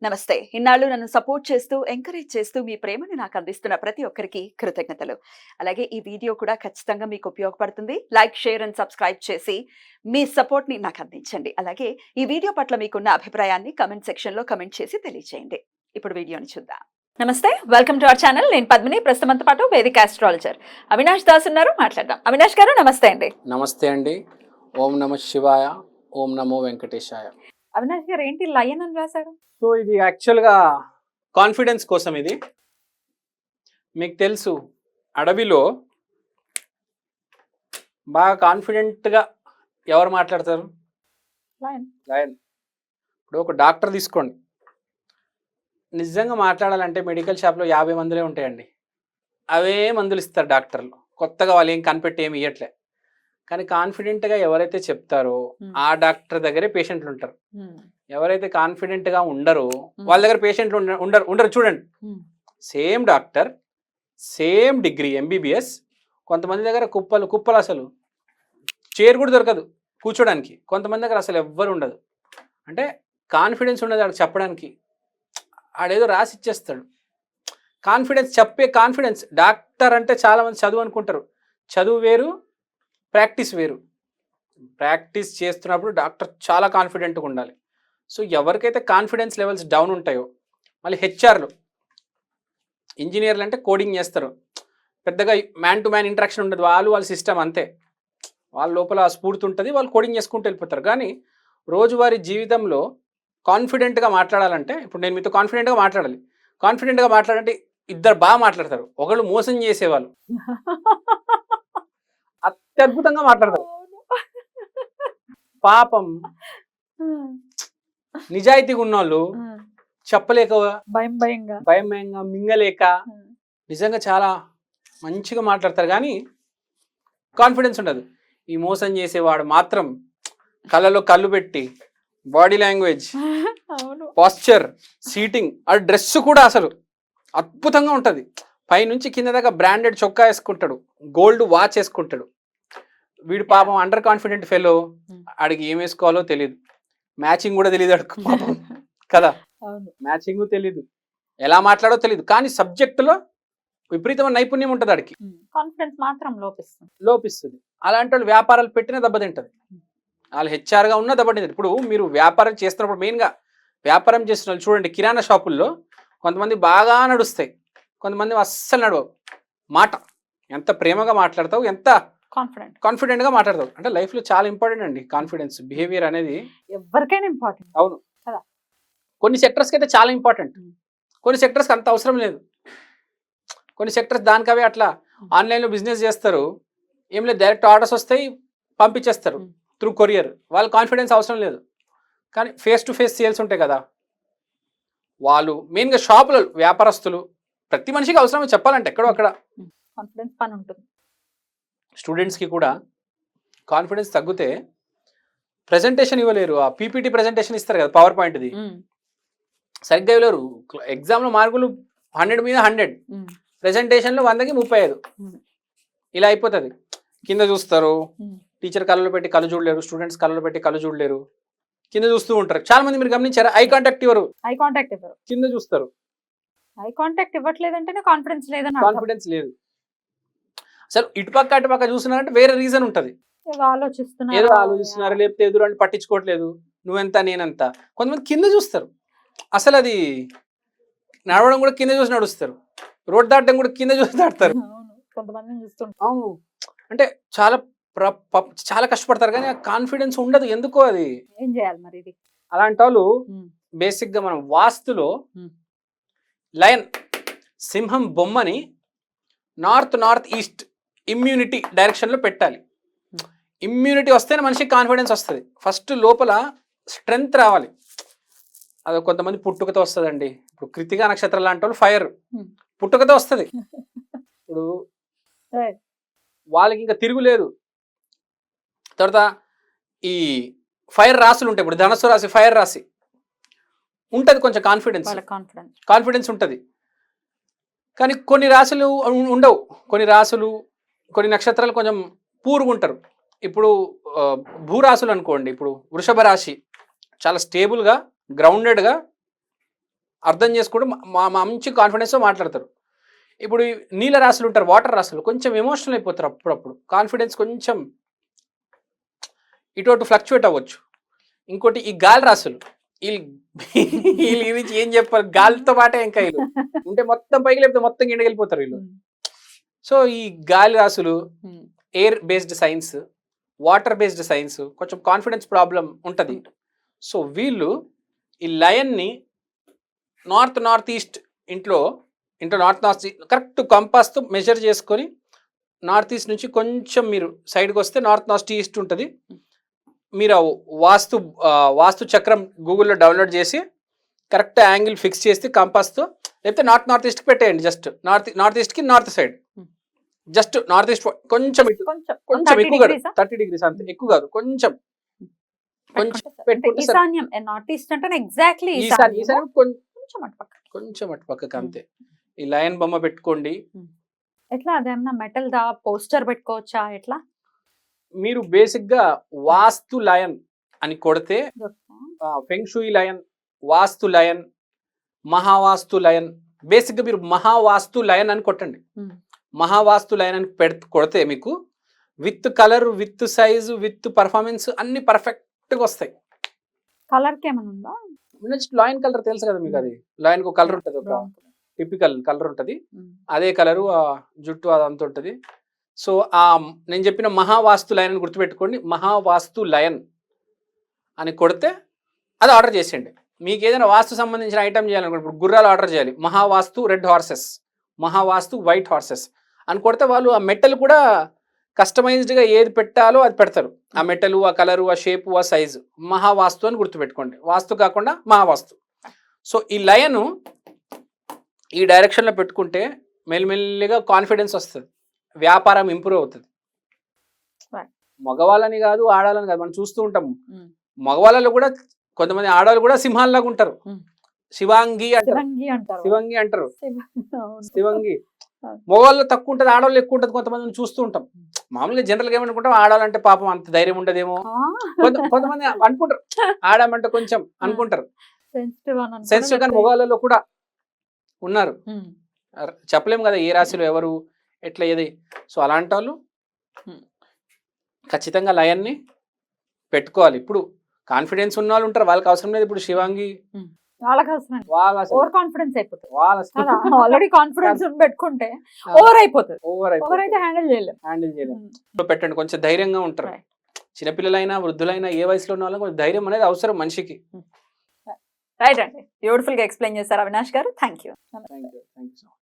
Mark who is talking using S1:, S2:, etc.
S1: నమస్తే. ఇన్నాళ్ళు నన్ను సపోర్ట్ చేస్తూ, ఎంకరేజ్ చేస్తూ మీ ప్రేమను నాకు అందిస్తున్న ప్రతి ఒక్కరికి కృతజ్ఞతలు. అలాగే ఈ వీడియో కూడా ఖచ్చితంగా మీకు ఉపయోగపడుతుంది. లైక్, షేర్ అండ్ సబ్స్క్రైబ్ చేసి మీ సపోర్ట్‌ని నాకు అందించండి. అలాగే ఈ వీడియో పట్ల మీకున్న అభిప్రాయాన్ని కామెంట్ సెక్షన్‌లో కామెంట్ చేసి తెలియజేయండి. ఇప్పుడు వీడియోని చూద్దాం. నమస్తే, వెల్కమ్ టు అవర్ ఛానల్. నేను పద్మిని, ప్రస్తుతంతో పాటు వేదిక ఆస్ట్రాలజర్ అవినాష్ దాస్ ఉన్నారు. మాట్లాడదాం. అవినాష్ గారు నమస్తే అండి.
S2: నమస్తే అండి. ఓం నమ శివాయ, ఓం నమో వెంకటేశాయ.
S1: అవినాష్ గారు ఏంటి లయన్ అని రాశారు?
S2: సో ఇది యాక్చువల్గా కాన్ఫిడెన్స్ కోసం. ఇది మీకు తెలుసు, అడవిలో బాగా కాన్ఫిడెంట్గా ఎవరు మాట్లాడతారు?
S1: లయన్.
S2: లయన్. ఇప్పుడు ఒక డాక్టర్ తీసుకోండి, నిజంగా మాట్లాడాలంటే మెడికల్ షాప్లో 50 మందులే ఉంటాయండి. అవే మందులు ఇస్తారు డాక్టర్లు, కొత్తగా వాళ్ళు ఏం కనిపెట్టి ఏమి ఇవ్వట్లే. కానీ కాన్ఫిడెంట్గా ఎవరైతే చెప్తారో ఆ డాక్టర్ దగ్గరే పేషెంట్లు ఉంటారు. ఎవరైతే కాన్ఫిడెంట్గా ఉండరో వాళ్ళ దగ్గర పేషెంట్లు ఉండరు. చూడండి, same doctor, same degree MBBS, కొంతమంది దగ్గర కుప్పలు అసలు చైర్ కూడా దొరకదు కూర్చోడానికి. కొంతమంది దగ్గర అసలు ఎవ్వరు ఉండదు. అంటే కాన్ఫిడెన్స్ ఉండదు ఆడు చెప్పడానికి. ఆడేదో రాసి ఇచ్చేస్తాడు. కాన్ఫిడెన్స్. డాక్టర్ అంటే చాలామంది చదువు అనుకుంటారు. చదువు వేరు, ప్రాక్టీస్ వేరు. ప్రాక్టీస్ చేస్తున్నప్పుడు డాక్టర్ చాలా కాన్ఫిడెంట్గా ఉండాలి. సో ఎవరికైతే కాన్ఫిడెన్స్ లెవెల్స్ డౌన్ ఉంటాయో, మళ్ళీ హెచ్ఆర్లు, ఇంజనీర్లు అంటే కోడింగ్ చేస్తారు, పెద్దగా మ్యాన్ టు మ్యాన్ ఇంటరాక్షన్ ఉండదు. వాళ్ళ సిస్టమ్ అంతే, వాళ్ళ లోపల స్ఫూర్తి ఉంటుంది, వాళ్ళు కోడింగ్ చేసుకుంటూ వెళ్ళిపోతారు. కానీ రోజువారీ జీవితంలో కాన్ఫిడెంట్గా మాట్లాడాలంటే, ఇప్పుడు నేను మీతో కాన్ఫిడెంట్గా మాట్లాడాలంటే ఇద్దరు బాగా మాట్లాడతారు. ఒకళ్ళు మోసం చేసేవాళ్ళు అత్యద్భుతంగా మాట్లాడతారు. పాపం నిజాయితీగా ఉన్నోళ్ళు చెప్పలేక, భయంగా మింగలేక నిజంగా చాలా మంచిగా మాట్లాడతారు. కానీ కాన్ఫిడెన్స్ ఉండదు. ఈ మోసం చేసేవాడు మాత్రం కళ్ళలో కళ్ళు పెట్టి, బాడీ లాంగ్వేజ్, పాస్చర్, సీటింగ్, ఆ డ్రెస్ కూడా అసలు అద్భుతంగా ఉంటుంది. పైనుంచి కింద దాకా బ్రాండెడ్ చొక్కా వేసుకుంటాడు, గోల్డ్ వాచ్ వేసుకుంటాడు. వీడు పాపం అండర్ కాన్ఫిడెంట్ ఫెలో, ఆడికి ఏం వేసుకోవాలో తెలియదు, మ్యాచింగ్ కూడా తెలియదు అడుగు పాపం కదా. మ్యాచింగ్ తెలియదు, ఎలా మాట్లాడో తెలియదు. కానీ సబ్జెక్టులో విపరీతమైన నైపుణ్యం ఉంటుంది ఆడికి.
S1: కాన్ఫిడెన్స్ మాత్రం
S2: లోపిస్తుంది. అలాంటి వాళ్ళు వ్యాపారాలు పెట్టినా దెబ్బతింటది, వాళ్ళు హెచ్ఆర్గా ఉన్నా దెబ్బతింటది. ఇప్పుడు మీరు వ్యాపారం చేస్తున్నప్పుడు, మెయిన్గా వ్యాపారం చేస్తున్న వాళ్ళు చూడండి, కిరాణా షాపుల్లో కొంతమంది బాగా నడుస్తాయి, కొంతమంది అస్సలు నడవవు. మాట ఎంత ప్రేమగా మాట్లాడతావు, ఎంత కాన్ఫిడెంట్గా మాట్లాడతావు. అంటే లైఫ్లో చాలా ఇంపార్టెంట్ అండి కాన్ఫిడెన్స్. బిహేవియర్ అనేది
S1: ఎవరికైనా ఇంపార్టెంట్.
S2: అవును, కొన్ని సెక్టర్స్కి అయితే చాలా ఇంపార్టెంట్, కొన్ని సెక్టర్స్కి అంత అవసరం లేదు. కొన్ని సెక్టర్స్ దానికవే అట్లా ఆన్లైన్లో బిజినెస్ చేస్తారు, ఏం లేదు, డైరెక్ట్ ఆర్డర్స్ వస్తాయి, పంపించేస్తారు త్రూ కొరియర్. వాళ్ళ కాన్ఫిడెన్స్ అవసరం లేదు. కానీ ఫేస్ టు ఫేస్ సేల్స్ ఉంటాయి కదా, వాళ్ళు మెయిన్గా షాపులు, వ్యాపారస్తులు, ప్రతి మనిషికి అవసరమే చెప్పాలంటే ఎక్కడో అక్కడ
S1: కాన్ఫిడెన్స్ పని ఉంటుంది.
S2: స్టూడెంట్స్కి కూడా కాన్ఫిడెన్స్ తగ్గితే ప్రెజెంటేషన్ ఇవ్వలేరు. ఆ పీపీటీ ప్రెజెంటేషన్ ఇస్తారు కదా, పవర్ పాయింట్ది, సరిగ్గా ఇవ్వలేరు. ఎగ్జామ్లో మార్కులు 100 మీద 100, ప్రెజెంటేషన్లో 100కి 35. ఇలా అయిపోతుంది. కింద చూస్తారు, టీచర్ కళ్ళలో పెట్టి కళ్ళు చూడలేరు, స్టూడెంట్స్ కళ్ళలో పెట్టి కళ్ళు చూడలేరు, కింద చూస్తూ ఉంటారు. చాలా మంది మీరు గమనించారా, ఐ కాంటాక్ట్ ఇవ్వరు, కింద చూస్తారు.
S1: ఐ కాంటాక్ట్ ఇవ్వట్లేదంటేనే కాన్ఫిడెన్స్
S2: లేదు. అసలు ఇటుపక్క అటుపక్క చూస్తున్నారంటే వేరే రీజన్ ఉంటుంది, ఏదో ఆలోచిస్తున్నారు, లేకపోతే ఎదురు పట్టించుకోవట్లేదు, నువ్వెంత నేనంత. కొంతమంది కింద చూస్తారు, అసలు అది నడవడం కూడా కింద చూసి నడుస్తారు, రోడ్ దాటడం కూడా కింద చూసి దాటుతారు. అవును, అంటే చాలా కష్టపడతారు, కానీ ఆ కాన్ఫిడెన్స్ ఉండదు. ఎందుకో అది
S1: ఏం చేయాలి మరి? ఇది
S2: అలాంటి వాళ్ళు బేసిక్ గా మనం వాస్తులో లయన్, సింహం బొమ్మని నార్త్ ఈస్ట్ ఇమ్యూనిటీ డైరెక్షన్ లో పెట్టాలి. ఇమ్యూనిటీ వస్తేనే మనిషికి కాన్ఫిడెన్స్ వస్తుంది. ఫస్ట్ లోపల స్ట్రెంగ్త్ రావాలి. అది కొంతమంది పుట్టుకతో వస్తుందండి. ఇప్పుడు కృతికా నక్షత్రం లాంటి వాళ్ళు ఫైర్ పుట్టుకతో వస్తుంది. ఇప్పుడు వాళ్ళకి ఇంకా తిరుగులేదు. తర్వాత ఈ ఫైర్ రాసులు ఉంటాయి. ఇప్పుడు ధనస్సు రాశి, ఫైర్ రాశి ఉంటుంది, కొంచెం కాన్ఫిడెన్స్ ఉంటుంది. కానీ కొన్ని రాశులు ఉండవు, కొన్ని నక్షత్రాలు కొంచెం పూరుగుంటారు. ఇప్పుడు భూరాశులు అనుకోండి, ఇప్పుడు వృషభ రాశి చాలా స్టేబుల్గా, గ్రౌండెడ్గా అర్థం చేసుకోవడం మంచి కాన్ఫిడెన్స్తో మాట్లాడతారు. ఇప్పుడు ఈ నీళ్ళ రాశులు ఉంటారు, వాటర్ రాశులు కొంచెం ఎమోషనల్ అయిపోతారు అప్పుడప్పుడు. కాన్ఫిడెన్స్ కొంచెం ఇటు అటు ఫ్లక్చువేట్ అవ్వచ్చు. ఇంకోటి ఈ గాలి రాశులు, వీళ్ళు గురించి ఏం చెప్పారు, గాలితో పాటే ఇంకా వీళ్ళు ఉంటే మొత్తం పైకి లేకపోతే మొత్తం కిందకి వెళ్ళిపోతారు వీళ్ళు. సో ఈ గాలి రాశులు air based science, water based science, కొంచెం కాన్ఫిడెన్స్ ప్రాబ్లం ఉంటుంది. సో వీళ్ళు ఈ లయన్ని నార్త్ ఈస్ట్ ఇంట్లో నార్త్ కరెక్ట్ కంపాస్తో మెజర్ చేసుకొని నార్త్ ఈస్ట్ నుంచి కొంచెం మీరు సైడ్కి వస్తే నార్త్ ఈస్ట్ ఉంటుంది. మీరు వాస్తు చక్రం గూగుల్లో డౌన్లోడ్ చేసి కరెక్ట్ యాంగిల్ ఫిక్స్ చేసి కంపాస్తో, లేకపోతే నార్త్ ఈస్ట్కి పెట్టేయండి. జస్ట్ నార్త్ ఈస్ట్కి north side, just north east కొంచెం ఎక్కువ కాదు, 30 degrees అంతే, ఎక్కువ కాదు, కొంచెం
S3: ఈశాన్యం నార్త్ ఈస్ట్ అంటే ఎగ్జాక్ట్లీ
S2: కొంచెం అటు పక్కకి అంతే. ఈ లయన్ బొమ్మ పెట్టుకోండి.
S3: ఎట్లా అదేమన్నా మెటల్ దా పోస్టర్ పెట్టుకోవచ్చా ఎట్లా?
S2: మీరు బేసిక్ గా వాస్తు లయన్ అని కొడితే ఫెంగ్ షూయి లయన్, వాస్తు లయన్, మహావాస్తు లయన్, బేసిక్ గా మీరు మహావాస్తు లయన్ అని కొట్టండి. మహావాస్తు లయన్ అని కొడితే మీకు with colour, with size, with performance అన్ని పర్ఫెక్ట్ గా వస్తాయి.
S3: కలర్ కి ఏమైనా ఉందా?
S2: లయన్ కలర్ తెలుసు కదా మీకు, అది లయన్ కు కలర్ ఉంటుంది, ఒక టిపికల్ కలర్ ఉంటుంది, అదే కలరు జుట్టు అదంతా ఉంటుంది. సో నేను చెప్పిన మహావాస్తు లయన్ అని గుర్తుపెట్టుకోండి. మహావాస్తు లయన్ అని కొడితే అది ఆర్డర్ చేసేయండి. మీకు ఏదైనా వాస్తు సంబంధించిన ఐటమ్ చేయాలనుకోండి, ఇప్పుడు గుర్రాలు ఆర్డర్ చేయాలి, Mahavastu red horses, Mahavastu white horses అని కొడితే వాళ్ళు ఆ మెటల్ కూడా కస్టమైజ్డ్గా ఏది పెట్టాలో అది పెడతారు. ఆ మెటల్, ఆ కలరు, ఆ షేపు, ఆ సైజు మహావాస్తు అని గుర్తుపెట్టుకోండి. వాస్తు కాకుండా మహావాస్తు. సో ఈ లయను ఈ డైరెక్షన్లో పెట్టుకుంటే మెల్లిమెల్లిగా కాన్ఫిడెన్స్ వస్తుంది, వ్యాపారం ఇంప్రూవ్ అవుతుంది. మగవాళ్ళని కాదు, ఆడాలని కాదు, మనం చూస్తూ ఉంటాము. మగవాళ్ళలో కూడా కొంతమంది ఆడవాళ్ళు కూడా సింహాల్లాగా ఉంటారు. శివాంగి అంటారు. శివంగి మగవాళ్ళు తక్కువ ఉంటుంది, ఆడవాళ్ళు ఎక్కువ ఉంటుంది. కొంతమందిని చూస్తూ ఉంటాం. మామూలుగా జనరల్గా ఏమనుకుంటాం, ఆడాలంటే పాపం అంత ధైర్యం ఉండదేమో, కొంతమంది అనుకుంటారు. ఆడామంటే కొంచెం అనుకుంటారు సెన్సిటివ్, కానీ మగవాళ్ళలో కూడా ఉన్నారు. చెప్పలేము కదా ఏ రాశిలో ఎవరు ఎట్లా ఏది. సో అలాంటి వాళ్ళు ఖచ్చితంగా లయన్ని పెట్టుకోవాలి. ఇప్పుడు కాన్ఫిడెన్స్ ఉన్న వాళ్ళు ఉంటారు, వాళ్ళకి అవసరం లేదు. ఇప్పుడు శివాంగి
S3: ఓవర్ కాన్ఫిడెన్స్ అయిపోతుంది. ఆల్రెడీ కాన్ఫిడెన్స్ పెట్టుకుంటే ఓవర్ అయిపోతుంది. ఓవర్ అయితే హ్యాండిల్ చేయలేము.
S2: పెట్టండి, కొంచెం ధైర్యంగా ఉంటారు. చిన్నపిల్లలైనా వృద్ధులైనా ఏ వయసులో ఉన్న వాళ్ళకి ధైర్యం అనేది అవసరం మనిషికి.
S3: రైట్ అండి, బ్యూటిఫుల్ గా ఎక్స్ప్లెయిన్ చేశారు అవినాష్ గారు. Thank you.